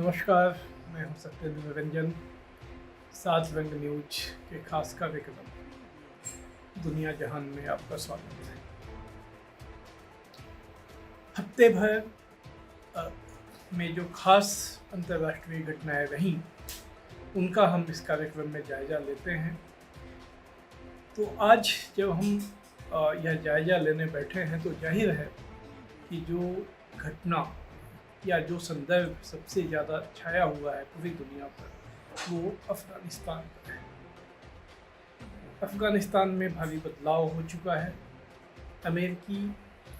नमस्कार, मैं हूं सत्येंद्र निरंजन। सात रंग न्यूज के खास कार्यक्रम दुनिया जहान में आपका स्वागत है। हफ्ते भर अ, में जो खास अंतर्राष्ट्रीय घटनाएं रहीं, उनका हम इस कार्यक्रम में जायजा लेते हैं। तो आज जब हम यह जायजा लेने बैठे हैं तो जाहिर है कि जो घटना या जो संदर्भ सबसे ज़्यादा छाया हुआ है पूरी दुनिया पर, वो अफ़गानिस्तान का है। अफ़गानिस्तान में भारी बदलाव हो चुका है। अमेरिकी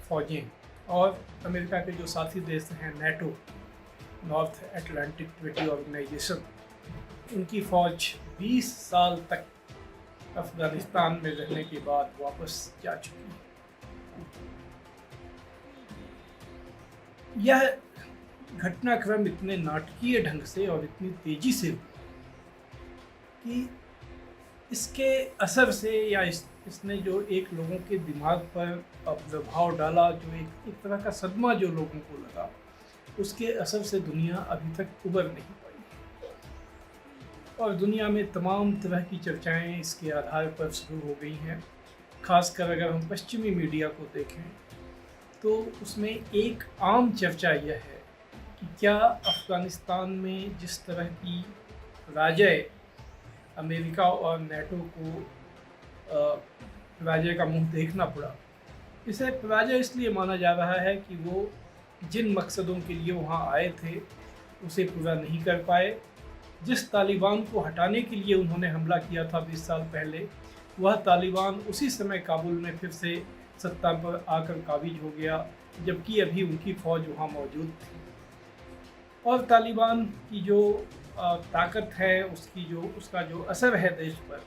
फ़ौजें और अमेरिका के जो साथी देश हैं NATO, North Atlantic Treaty Organization, उनकी फ़ौज 20 साल तक अफ़गानिस्तान में रहने के बाद वापस जा चुकी है। यह घटनाक्रम इतने नाटकीय ढंग से और इतनी तेजी से कि इसके असर से या इसने जो एक लोगों के दिमाग पर प्रभाव डाला, जो एक तरह का सदमा जो लोगों को लगा, उसके असर से दुनिया अभी तक उबर नहीं पाई। और दुनिया में तमाम तरह की चर्चाएं इसके आधार पर शुरू हो गई हैं। खासकर अगर हम पश्चिमी मीडिया को देखें तो उसमें एक आम चर्चा यह है कि क्या अफ़गानिस्तान में जिस तरह की पराजय अमेरिका और नेटो को पराजय का मुंह देखना पड़ा, इसे पराजय इसलिए माना जा रहा है कि वो जिन मकसदों के लिए वहाँ आए थे उसे पूरा नहीं कर पाए। जिस तालिबान को हटाने के लिए उन्होंने हमला किया था 20 साल पहले, वह तालिबान उसी समय काबुल में फिर से सत्ता पर आकर काबिज हो गया, जबकि अभी उनकी फ़ौज वहाँ मौजूद थी। और तालिबान की जो ताकत है, उसका जो असर है देश पर,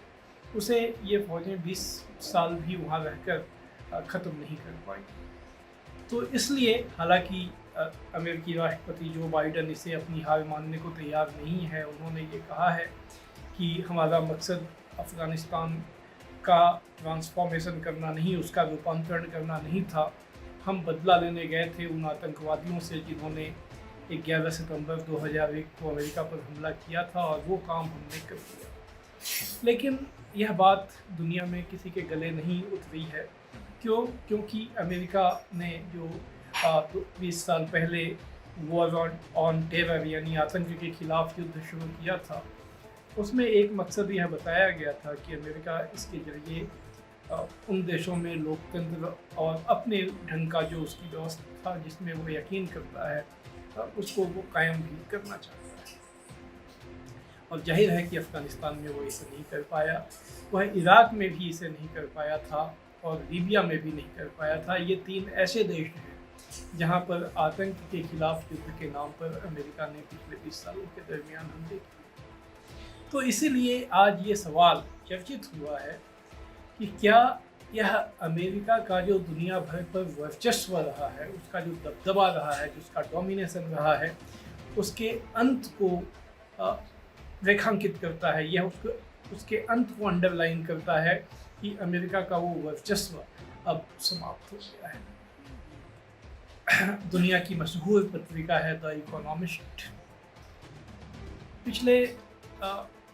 उसे ये फ़ौजें 20 साल भी वहाँ रहकर ख़त्म नहीं कर पाई। तो इसलिए हालांकि अमेरिकी राष्ट्रपति जो बाइडन इसे अपनी हार मानने को तैयार नहीं है। उन्होंने ये कहा है कि हमारा मकसद अफ़गानिस्तान का ट्रांसफॉर्मेशन करना नहीं, उसका रूपांतरण करना नहीं था। हम बदला लेने गए थे उन आतंकवादियों से जिन्होंने 11 सितंबर 2001 को अमेरिका पर हमला किया था, और वो काम हमने कर दिया। लेकिन यह बात दुनिया में किसी के गले नहीं उतरी है। क्योंकि अमेरिका ने जो 20 साल पहले वॉर ऑन टेरर यानी आतंक के खिलाफ युद्ध शुरू किया था, उसमें एक मकसद यह बताया गया था कि अमेरिका इसके जरिए उन देशों में लोकतंत्र और अपने ढंग का जो उसकी व्यवस्था जिसमें वो यकीन करता है, उसको वो कायम भी करना चाहता है। और जाहिर है कि अफ़गानिस्तान में वो इसे नहीं कर पाया। वह इराक़ में भी इसे नहीं कर पाया था और लीबिया में भी नहीं कर पाया था। ये 3 ऐसे देश हैं जहाँ पर आतंक के खिलाफ युद्ध के नाम पर अमेरिका ने पिछले 20 सालों के दरमियान हमले किए। तो इसीलिए आज ये सवाल चर्चित हुआ है कि क्या यह अमेरिका का जो दुनिया भर पर वर्चस्व रहा है, उसका जो दबदबा रहा है, जिसका डोमिनेशन रहा है, उसके अंत को रेखांकित करता है, यह उसके अंत को अंडरलाइन करता है कि अमेरिका का वो वर्चस्व अब समाप्त हो गया है। दुनिया की मशहूर पत्रिका है द इकोनॉमिस्ट। पिछले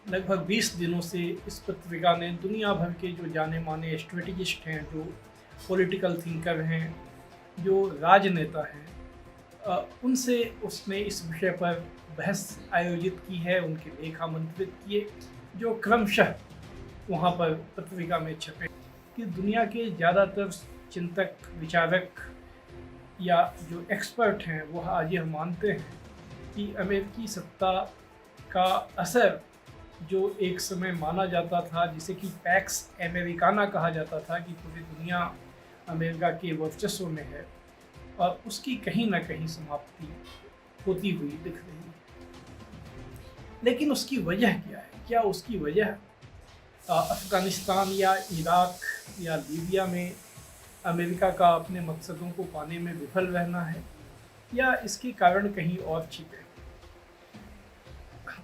लगभग 20 दिनों से इस पत्रिका ने दुनिया भर के जो जाने माने स्ट्रेटजिस्ट हैं, जो पॉलिटिकल थिंकर हैं, जो राजनेता हैं, उनसे उसने इस विषय पर बहस आयोजित की है, उनके लेख आमंत्रित किए, जो क्रमशः वहाँ पर पत्रिका में छपे। कि दुनिया के ज़्यादातर चिंतक, विचारक या जो एक्सपर्ट हैं, वह आज यह मानते हैं कि अमेरिकी सत्ता का असर जो एक समय माना जाता था, जिसे कि पैक्स अमेरिकाना कहा जाता था कि पूरी दुनिया अमेरिका के वर्चस्व में है, और उसकी कहीं ना कहीं समाप्ति होती हुई दिख रही है। लेकिन उसकी वजह क्या है? क्या उसकी वजह अफ़गानिस्तान या इराक़ या लीबिया में अमेरिका का अपने मकसदों को पाने में विफल रहना है, या इसके कारण कहीं और छिपे?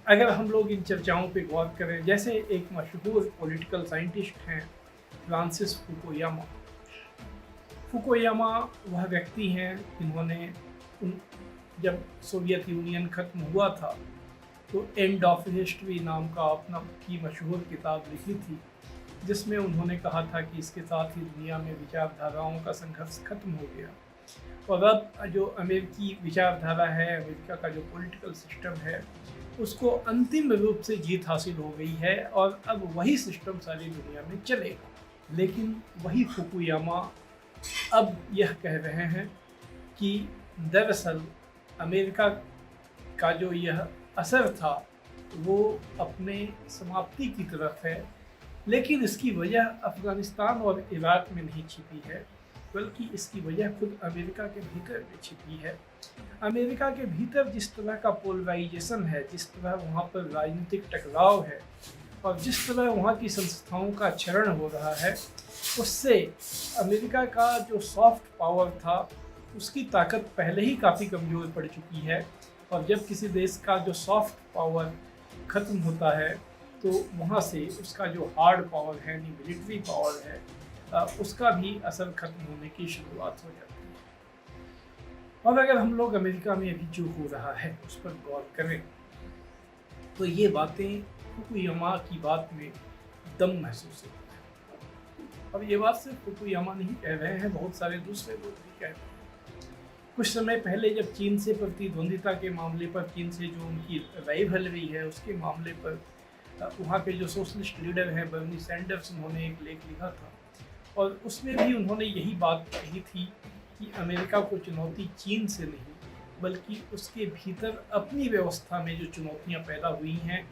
अगर हम लोग इन चर्चाओं पे गौर करें, जैसे एक मशहूर पॉलिटिकल साइंटिस्ट हैं फ्रांसिस फुकुयामा वह व्यक्ति हैं जिन्होंने जब सोवियत यूनियन खत्म हुआ था तो एंड ऑफ हिस्ट्री नाम का अपना की मशहूर किताब लिखी थी, जिसमें उन्होंने कहा था कि इसके साथ ही दुनिया में विचारधाराओं का संघर्ष खत्म हो गया और अब जो अमेरिकी विचारधारा है, अमेरिका का जो पॉलिटिकल सिस्टम है, उसको अंतिम रूप से जीत हासिल हो गई है और अब वही सिस्टम सारी दुनिया में चलेगा। लेकिन वही फुकुयामा अब यह कह रहे हैं कि दरअसल अमेरिका का जो यह असर था वो अपने समाप्ति की तरफ है, लेकिन इसकी वजह अफ़गानिस्तान और इराक़ में नहीं छिपी है, बल्कि इसकी वजह खुद अमेरिका के भीतर में छिपी है। अमेरिका के भीतर जिस तरह का पोलराइजेशन है, जिस तरह वहाँ पर राजनीतिक टकराव है और जिस तरह वहाँ की संस्थाओं का क्षरण हो रहा है, उससे अमेरिका का जो सॉफ्ट पावर था उसकी ताकत पहले ही काफ़ी कमज़ोर पड़ चुकी है। और जब किसी देश का जो सॉफ्ट पावर ख़त्म होता है तो वहाँ से उसका जो हार्ड पावर है, यानी मिलिट्री पावर है, उसका भी असर खत्म होने की शुरुआत हो जाती है। और अगर हम लोग अमेरिका में अभी जो हो रहा है उस पर गौर करें तो ये बातें फुकुयामा की बात में दम महसूस होता है। अब ये बात सिर्फ फुकुयामा नहीं कह रहे हैं, बहुत सारे दूसरे लोग भी कह रहे हैं। कुछ समय पहले जब चीन से प्रतिद्वंदिता के मामले पर, चीन से जो उनकी राइवलरी है उसके मामले पर वहाँ के जो सोशलिस्ट लीडर हैं बर्नी सैंडर्स, उन्होंने एक लेख लिखा था और उसमें भी उन्होंने यही बात कही थी कि अमेरिका को चुनौती चीन से नहीं बल्कि उसके भीतर अपनी व्यवस्था में जो चुनौतियाँ पैदा हुई हैं,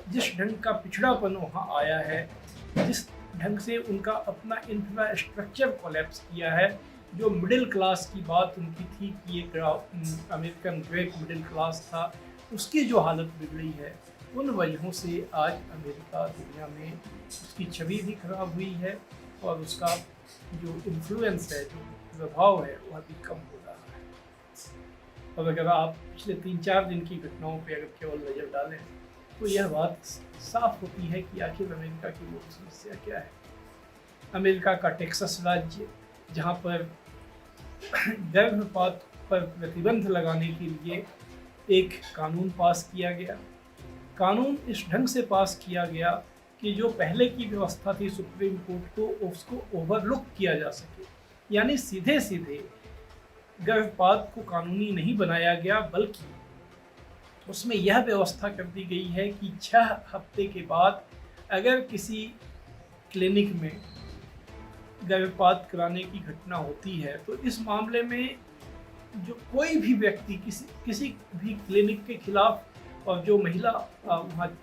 जिस ढंग का पिछड़ापन वहाँ आया है, जिस ढंग से उनका अपना इंफ्रास्ट्रक्चर कोलैप्स किया है, जो मिडिल क्लास की बात उनकी थी कि एक अमेरिकन ग्रेट मिडिल क्लास था, उसकी जो हालत बिगड़ी है, उन वजहों से आज अमेरिका दुनिया में उसकी छवि भी खराब हुई है और उसका जो इन्फ्लुएंस है, जो प्रभाव है, वह भी कम हो रहा है। और अगर आप पिछले 3-4 दिन की घटनाओं पर अगर केवल नज़र डालें तो यह बात साफ होती है कि आखिर अमेरिका की मूल समस्या क्या है। अमेरिका का टेक्सास राज्य, जहाँ पर गर्भपात पर प्रतिबंध लगाने के लिए एक कानून पास किया गया। कानून इस ढंग से पास किया गया कि जो पहले की व्यवस्था थी सुप्रीम कोर्ट को, उसको ओवरलुक किया जा सके, यानी सीधे सीधे गर्भपात को कानूनी नहीं बनाया गया, बल्कि उसमें यह व्यवस्था कर दी गई है कि 6 हफ्ते के बाद अगर किसी क्लिनिक में गर्भपात कराने की घटना होती है तो इस मामले में जो कोई भी व्यक्ति किसी भी क्लिनिक के खिलाफ और जो महिला वहाँ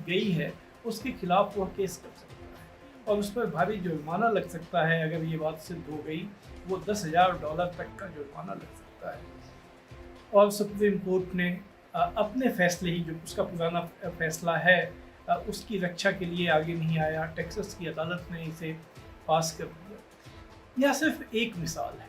गई है उसके खिलाफ वह केस कर सकता है और उस पर भारी जुर्माना लग सकता है। अगर ये बात सिद्ध हो गई वो $10,000 तक का जुर्माना लग सकता है। और सुप्रीम कोर्ट ने अपने फैसले ही, जो उसका पुराना फैसला है, उसकी रक्षा के लिए आगे नहीं आया। टेक्सास की अदालत ने इसे पास कर दिया। यह सिर्फ एक मिसाल है,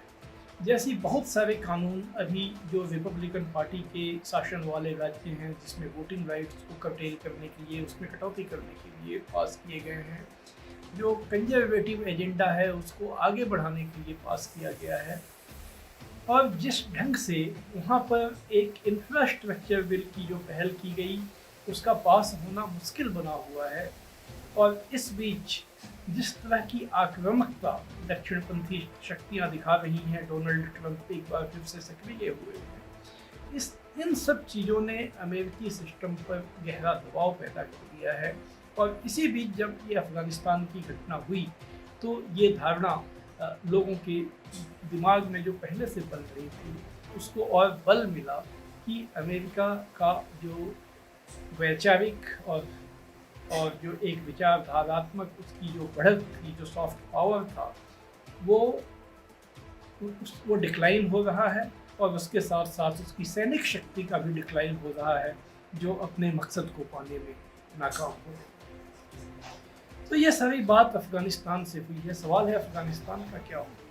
जैसी बहुत सारे कानून अभी जो रिपब्लिकन पार्टी के शासन वाले राज्य हैं, जिसमें वोटिंग राइट्स को कर्टेल करने के लिए, उसमें कटौती करने के लिए पास किए गए हैं, जो कंजर्वेटिव एजेंडा है उसको आगे बढ़ाने के लिए पास किया गया है। और जिस ढंग से वहाँ पर एक इंफ्रास्ट्रक्चर बिल की जो पहल की गई उसका पास होना मुश्किल बना हुआ है। और इस बीच जिस तरह की आक्रामकता दक्षिणपंथी शक्तियाँ दिखा रही हैं, डोनाल्ड ट्रंप एक बार फिर से सक्रिय हुए हैं, इन सब चीज़ों ने अमेरिकी सिस्टम पर गहरा दबाव पैदा कर दिया है। और इसी बीच जब ये अफ़गानिस्तान की घटना हुई तो ये धारणा लोगों के दिमाग में जो पहले से बन रही थी उसको और बल मिला कि अमेरिका का जो वैचारिक और जो एक विचारधारात्मक उसकी जो बढ़त थी, जो सॉफ्ट पावर था, वो डिक्लाइन हो रहा है और उसके साथ साथ उसकी सैनिक शक्ति का भी डिक्लाइन हो रहा है, जो अपने मकसद को पाने में नाकाम हो रही है। तो ये सारी बात अफ़गानिस्तान से हुई है। सवाल है अफ़गानिस्तान का क्या होगा।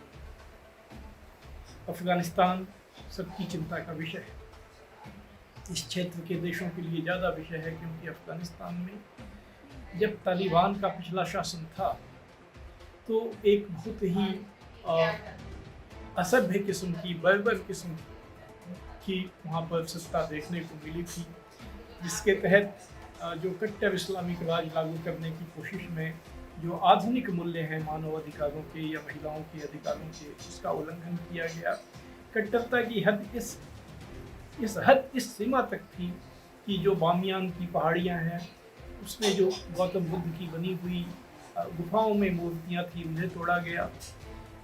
अफ़गानिस्तान सबकी चिंता का विषय है, इस क्षेत्र के देशों के लिए ज़्यादा विषय है, क्योंकि अफ़गानिस्तान में जब तालिबान का पिछला शासन था तो एक बहुत ही असभ्य किस्म की, बर्बर किस्म की वहाँ पर सत्ता देखने को मिली थी, जिसके तहत जो कट्टर इस्लामिक राज लागू करने की कोशिश में जो आधुनिक मूल्य हैं मानव अधिकारों के या महिलाओं के अधिकारों के, उसका उल्लंघन किया गया। कट्टरता की हद इस सीमा तक थी कि जो बामियान की पहाड़ियाँ हैं उसमें जो गौतम बुद्ध की बनी हुई गुफाओं में मूर्तियाँ थी उन्हें तोड़ा गया,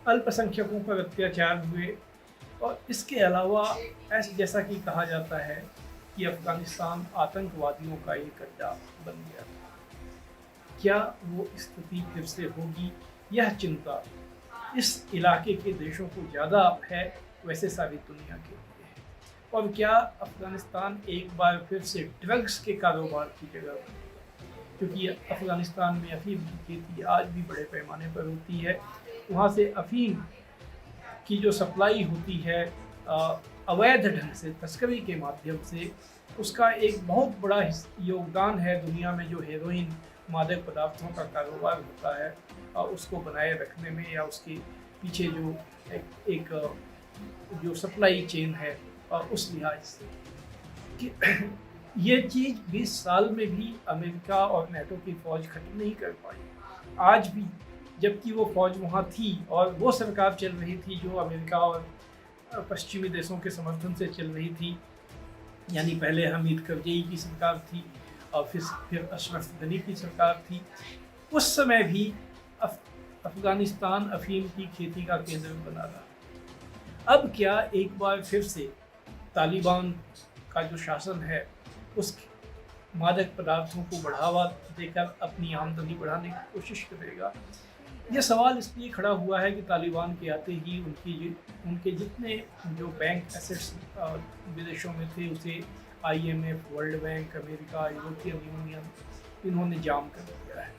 अल्पसंख्यकों पर अत्याचार हुए। और इसके अलावा ऐसा जैसा कि कहा जाता है कि अफ़गानिस्तान आतंकवादियों का एक अड्डा बन गया था। क्या वो स्थिति फिर से होगी, यह चिंता इस इलाके के देशों को ज़्यादा है वैसे सारी दुनिया के लिए है। और क्या अफ़गानिस्तान एक बार फिर से ड्रग्स के कारोबार की जगह बनेगा, क्योंकि अफ़गानिस्तान में अफ़ीम की खेती आज भी बड़े पैमाने पर होती है। वहाँ से अफ़ीम की जो सप्लाई होती है अवैध ढंग से तस्करी के माध्यम से, उसका एक बहुत बड़ा योगदान है दुनिया में। जो हेरोइन मादक पदार्थों का कारोबार होता है उसको बनाए रखने में, या उसके पीछे जो एक जो सप्लाई चेन है उस लिहाज से कि ये चीज़ 20 साल में भी अमेरिका और नेटो की फ़ौज खत्म नहीं कर पाई आज भी, जबकि वो फ़ौज वहाँ थी और वो सरकार चल रही थी जो अमेरिका और पश्चिमी देशों के समर्थन से चल रही थी। यानी पहले हमीद करज़ई की सरकार थी और फिर अशरफ गनी की सरकार थी। उस समय भी अफ़गानिस्तान अफ़ीम की खेती का केंद्र बना रहा। अब क्या एक बार फिर से तालिबान का जो शासन है उस मादक पदार्थों को बढ़ावा देकर अपनी आमदनी बढ़ाने की कोशिश करेगा? ये सवाल इसलिए खड़ा हुआ है कि तालिबान के आते ही उनके जितने जो बैंक एसेट्स विदेशों में थे उसे IMF, world bank, America, European union इन्होंने जाम कर दिया है।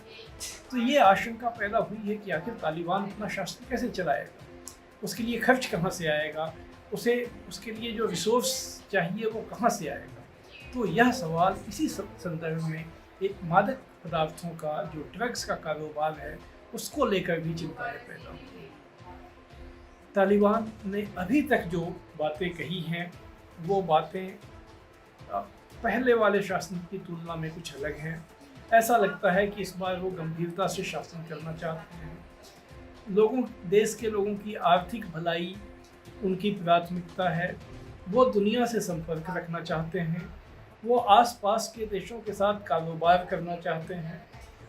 तो ये आशंका पैदा हुई है कि आखिर तालिबान अपना शासन कैसे चलाएगा, उसके लिए खर्च कहाँ से आएगा, उसके लिए जो रिसोर्स चाहिए वो कहाँ से आएगा। तो यह सवाल इसी संदर्भ में एक मादक पदार्थों का जो ड्रग्स का कारोबार है उसको लेकर भी चिंताएं पैदा हुई। तालिबान ने अभी तक जो बातें कही हैं वो बातें पहले वाले शासन की तुलना में कुछ अलग हैं। ऐसा लगता है कि इस बार वो गंभीरता से शासन करना चाहते हैं। देश के लोगों की आर्थिक भलाई उनकी प्राथमिकता है। वो दुनिया से संपर्क रखना चाहते हैं, वो आसपास के देशों के साथ कारोबार करना चाहते हैं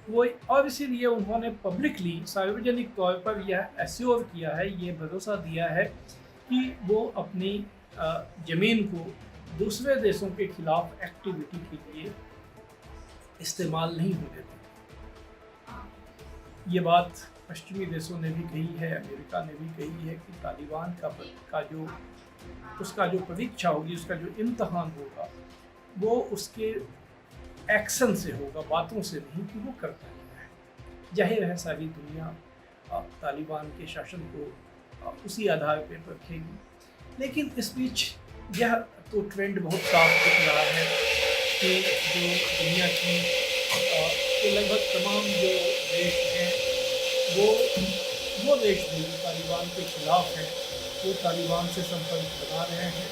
वो, और इसीलिए उन्होंने पब्लिकली सार्वजनिक तौर पर यह एश्योर किया है, ये भरोसा दिया है कि वो अपनी ज़मीन को दूसरे देशों के खिलाफ एक्टिविटी के लिए इस्तेमाल नहीं होने देंगे। ये बात पश्चिमी देशों ने भी कही है, अमेरिका ने भी कही है कि तालिबान उसका जो परीक्षा होगी, उसका जो इम्तहान होगा वो उसके एक्शन से होगा, बातों से नहीं कि वो करता है। जाहिर है सारी दुनिया तालिबान के शासन को उसी आधार पर रखेगी। लेकिन इस बीच यह तो ट्रेंड बहुत साफ दिख रहा है कि जो दुनिया की लगभग तमाम जो देश हैं वो देश भी जो तालिबान के खिलाफ हैं वो तालिबान से संपर्क बना रहे हैं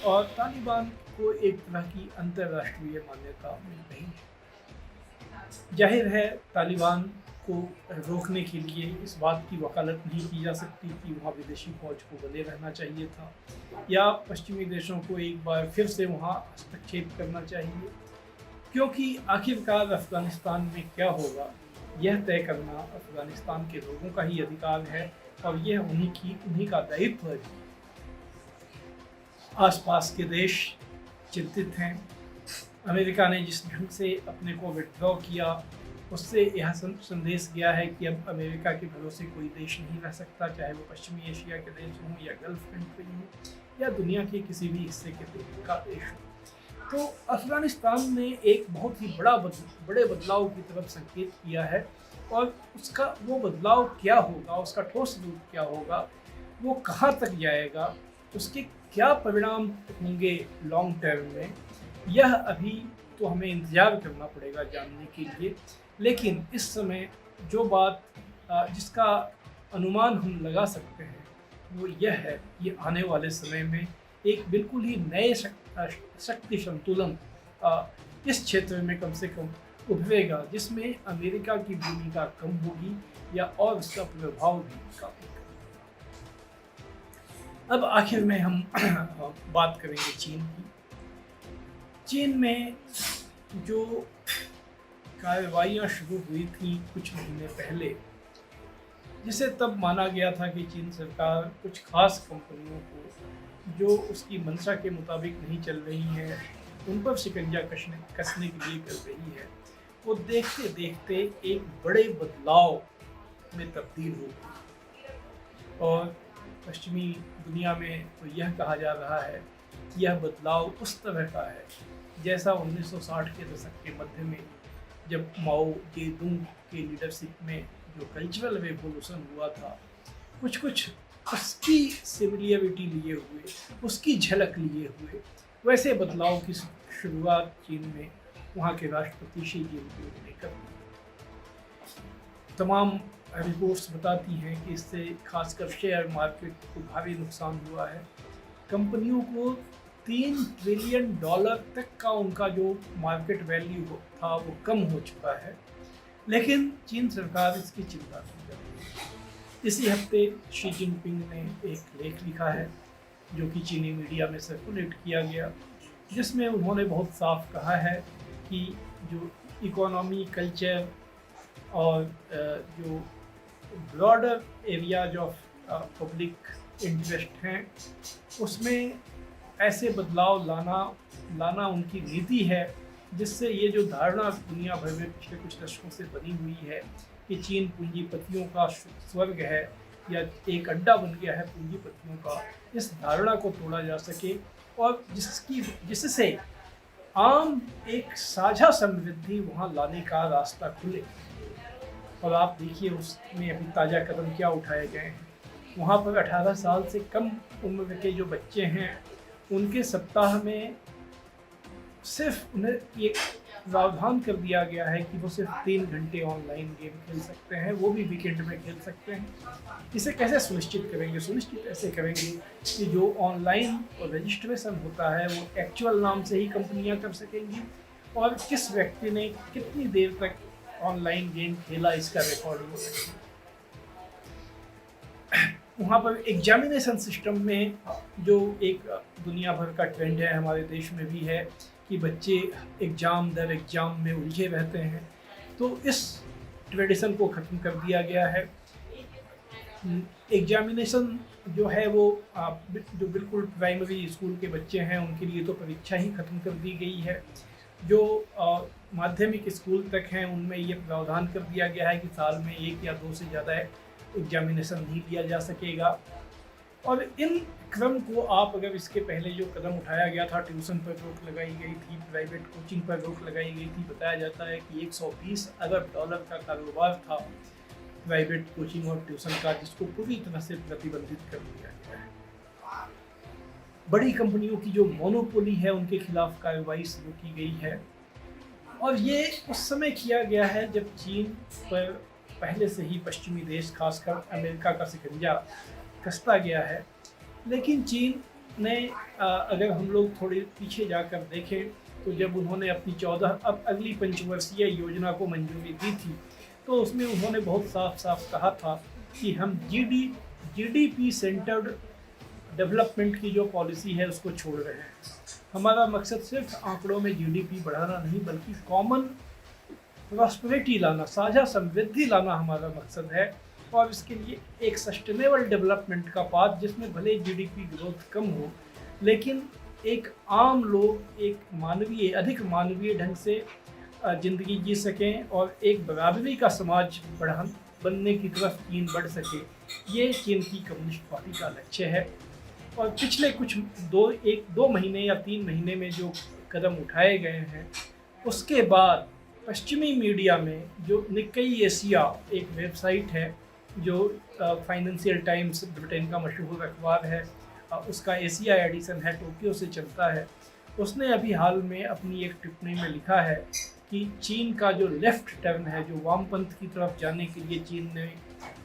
और तालिबान को एक तरह की अंतर्राष्ट्रीय मान्यता मिल रही है। जाहिर है तालिबान को रोकने के लिए इस बात की वकालत नहीं की जा सकती कि वहाँ विदेशी फौज को बने रहना चाहिए था या पश्चिमी देशों को एक बार फिर से वहाँ हस्तक्षेप करना चाहिए, क्योंकि आखिरकार अफ़गानिस्तान में क्या होगा यह तय करना अफ़गानिस्तान के लोगों का ही अधिकार है और यह उन्हीं का दायित्व है। आसपास के देश चिंतित हैं। अमेरिका ने जिस ढंग से अपने को विड्रॉ किया उससे यह संदेश गया है कि अब अमेरिका के भरोसे कोई देश नहीं रह सकता, चाहे वो पश्चिमी एशिया के देश हों या गल्फ कंट्री हों या दुनिया के किसी भी हिस्से के देश हो। तो अफ़गानिस्तान ने एक बहुत ही बड़े बदलाव की तरफ संकेत किया है और उसका वो बदलाव क्या होगा, उसका ठोस रूप क्या होगा, वो कहाँ तक जाएगा, उसके क्या परिणाम होंगे लॉन्ग टर्म में, यह अभी तो हमें इंतज़ार करना पड़ेगा जानने के लिए। लेकिन इस समय जो बात जिसका अनुमान हम लगा सकते हैं वो यह है कि आने वाले समय में एक बिल्कुल ही नए शक्ति संतुलन इस क्षेत्र में कम से कम उभरेगा, जिसमें अमेरिका की भूमिका कम होगी या और उसका प्रभाव भी काफी कम होगा। अब आखिर में हम बात करेंगे चीन की। चीन में जो कार्रवाइयाँ शुरू हुई थी कुछ महीने पहले, जिसे तब माना गया था कि चीन सरकार कुछ खास कंपनियों को जो उसकी मंशा के मुताबिक नहीं चल रही हैं उन पर शिकंजा कसने के लिए कर रही है, वो देखते देखते एक बड़े बदलाव में तब्दील हो गई। और पश्चिमी दुनिया में तो यह कहा जा रहा है कि यह बदलाव उस तरह का है जैसा 1960 के दशक के मध्य में जब माओ जेडुंग के लीडरशिप में जो कल्चरल रेवोल्यूशन हुआ था, कुछ कुछ उसकी सिमिलरिटी लिए हुए, उसकी झलक लिए हुए वैसे बदलाव की शुरुआत चीन में वहाँ के राष्ट्रपति शी जिनपिंग ने कर दी। तमाम रिपोर्ट्स बताती हैं कि इससे खासकर शेयर मार्केट को भारी नुकसान हुआ है। कंपनियों को $3 ट्रिलियन तक का उनका जो मार्केट वैल्यू था वो कम हो चुका है, लेकिन चीन सरकार इसकी चिंता नहीं कर रही। इसी हफ्ते शी जिनपिंग ने एक लेख लिखा है जो कि चीनी मीडिया में सर्कुलेट किया गया, जिसमें उन्होंने बहुत साफ कहा है कि जो इकोनॉमी, कल्चर और जो broader areas of public interest हैं उसमें ऐसे बदलाव लाना उनकी नीति है, जिससे ये जो धारणा दुनिया भर में पिछले कुछ दशकों से बनी हुई है कि चीन पूंजीपतियों का स्वर्ग है या एक अड्डा बन गया है पूंजीपतियों का, इस धारणा को तोड़ा जा सके और जिससे आम एक साझा समृद्धि वहाँ लाने का रास्ता खुले। और आप देखिए उसमें अभी ताज़ा कदम क्या उठाए गए हैं। वहाँ पर 18 साल से कम उम्र के जो बच्चे हैं उनके सप्ताह में सिर्फ उन्हें एक प्रावधान कर दिया गया है कि वो सिर्फ 3 घंटे ऑनलाइन गेम खेल सकते हैं, वो भी वीकेंड में खेल सकते हैं। इसे कैसे सुनिश्चित करेंगे? सुनिश्चित ऐसे करेंगे कि जो ऑनलाइन रजिस्ट्रेशन होता है वो एक्चुअल नाम से ही कंपनियां कर सकेंगी और किस व्यक्ति ने कितनी देर तक ऑनलाइन गेम खेला इसका रिकॉर्डिंग हो। वहाँ पर एग्जामिनेशन सिस्टम में जो एक दुनिया भर का ट्रेंड है, हमारे देश में भी है कि बच्चे एग्ज़ाम दर एग्ज़ाम में उलझे रहते हैं, तो इस ट्रेडिशन को ख़त्म कर दिया गया है। एग्जामिनेशन जो है वो जो बिल्कुल प्राइमरी स्कूल के बच्चे हैं उनके लिए तो परीक्षा ही ख़त्म कर दी गई है। जो माध्यमिक स्कूल तक हैं उनमें ये प्रावधान कर दिया गया है कि साल में 1 या 2 से ज़्यादा एग्जामिनेशन नहीं लिया जा सकेगा। और इन क्रम को आप अगर इसके पहले जो कदम उठाया गया था, ट्यूशन पर रोक लगाई गई थी, प्राइवेट कोचिंग पर रोक लगाई गई थी, बताया जाता है कि $120 अरब का कारोबार था प्राइवेट कोचिंग और ट्यूशन का, जिसको पूरी तरह से प्रतिबंधित कर दिया गया है। बड़ी कंपनियों की जो मोनोपोली है उनके खिलाफ कार्रवाई शुरू की गई है और ये उस समय किया गया है जब चीन पर पहले से ही पश्चिमी देश खासकर अमेरिका का शिकंजा कसता गया है। लेकिन चीन ने अगर हम लोग थोड़े पीछे जाकर देखें तो जब उन्होंने अपनी अगली पंचवर्षीय योजना को मंजूरी दी थी तो उसमें उन्होंने बहुत साफ साफ कहा था कि हम जीडीपी सेंटर्ड डेवलपमेंट की जो पॉलिसी है उसको छोड़ रहे हैं। हमारा मकसद सिर्फ आंकड़ों में जीडीपी बढ़ाना नहीं बल्कि कॉमन प्रॉस्पेरिटी लाना, साझा समृद्धि लाना हमारा मकसद है। और इसके लिए एक सस्टेनेबल डेवलपमेंट का पाथ जिसमें भले जीडीपी ग्रोथ कम हो लेकिन एक आम लोग एक अधिक मानवीय ढंग से ज़िंदगी जी सकें और एक बराबरी का समाज बनने की तरफ चीन बढ़ सके, ये चीन की कम्युनिस्ट पार्टी का लक्ष्य है। और पिछले कुछ 2 महीने या 3 महीने में जो कदम उठाए गए हैं उसके बाद पश्चिमी मीडिया में जो निक्केई एशिया एक वेबसाइट है जो फाइनेंशियल टाइम्स ब्रिटेन का मशहूर अखबार है, उसका एशिया एडिशन है, टोक्यो से चलता है, उसने अभी हाल में अपनी एक टिप्पणी में लिखा है कि चीन का जो लेफ्ट टर्न है, जो वामपंथ की तरफ जाने के लिए चीन ने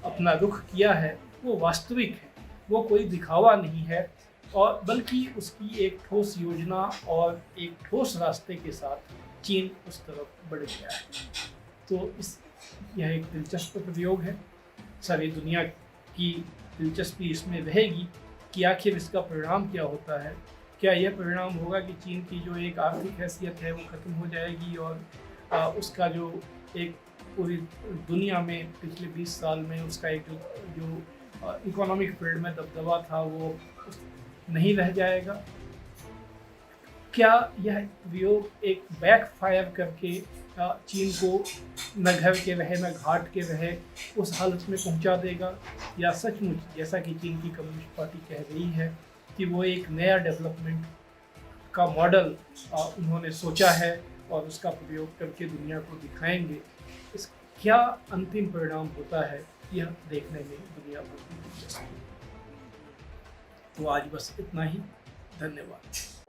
अपना रुख किया है वो वास्तविक है, वो कोई दिखावा नहीं है। और बल्कि उसकी एक ठोस योजना और एक ठोस रास्ते के साथ चीन उस तरफ बढ़ गया है। तो यह एक दिलचस्प प्रयोग है। सारी दुनिया की दिलचस्पी इसमें रहेगी कि आखिर इसका परिणाम क्या होता है। क्या यह परिणाम होगा कि चीन की जो एक आर्थिक हैसियत है वो ख़त्म हो जाएगी और उसका जो एक पूरी दुनिया में पिछले 20 साल में उसका एक जो इकोनॉमिक फील्ड में दबदबा था वो नहीं रह जाएगा? क्या यह प्रयोग एक बैकफायर करके चीन को न घर के रहे न घाट के रहे उस हालत में पहुंचा देगा, या सचमुच जैसा कि चीन की कम्युनिस्ट पार्टी कह रही है कि वो एक नया डेवलपमेंट का मॉडल उन्होंने सोचा है और उसका प्रयोग करके दुनिया को दिखाएंगे? इस क्या अंतिम परिणाम होता है यह देखने में दुनिया को दिलचस्पी। तो आज बस इतना ही। धन्यवाद।